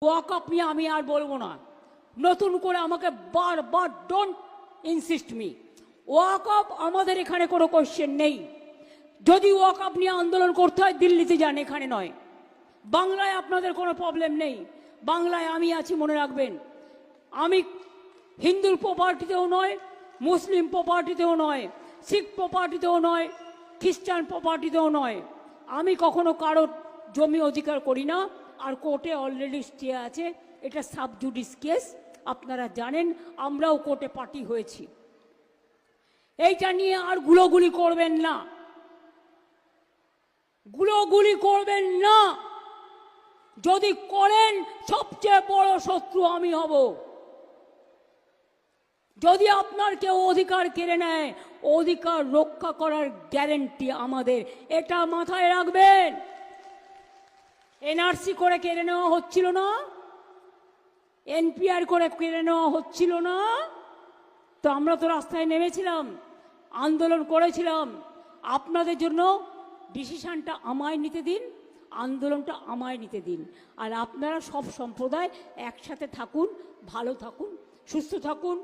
ওয়াকআপ নিয়ে আমি আর বলবো না, নতুন করে আমাকে বারবার ডোন্ট ইনসিস্ট মি। ওয়াকআপ আমাদের এখানে কোনো কোশ্চেন নেই। যদি ওয়াকআপ নিয়ে আন্দোলন করতে হয় দিল্লিতে যান, এখানে নয়। বাংলায় আপনাদের কোনো প্রবলেম নেই, বাংলায় আমি আছি, মনে রাখবেন। আমি হিন্দুর প্রপার্টিতেও নয়, মুসলিম প্রপার্টিতেও নয়, শিখ প্রপার্টিতেও নয়, খ্রিস্টান প্রপার্টিতেও নয়। আমি কখনো কারোর জমি অধিকার করি না। আর কোর্টে অলরেডি স্টে আছে, এটা সাবজুডিস কেস, আপনারা জানেন। আমরাও কোর্টে পার্টি হয়েছি। এইটা নিয়ে আর গুলোগুলি করবেন না, গুলোগুলি করবেন না। যদি করেন সবচেয়ে বড় শত্রু আমি হব। যদি আপনার কেউ অধিকার কেড়ে নেয়, অধিকার রক্ষা করার গ্যারেন্টি আমাদের, এটা মাথায় রাখবেন। এনআরসি করে কেড়ে নেওয়া হচ্ছিল না, এনপিআর করে কেড়ে নেওয়া হচ্ছিল না, তো আমরা তো রাস্তায় নেমেছিলাম, আন্দোলন করেছিলাম। আপনাদের জন্য ডিসিশনটা আমায় নিতে দিন, আন্দোলনটা আমায় নিতে দিন। আর আপনারা সব সম্প্রদায় একসাথে থাকুন, ভালো থাকুন, সুস্থ থাকুন।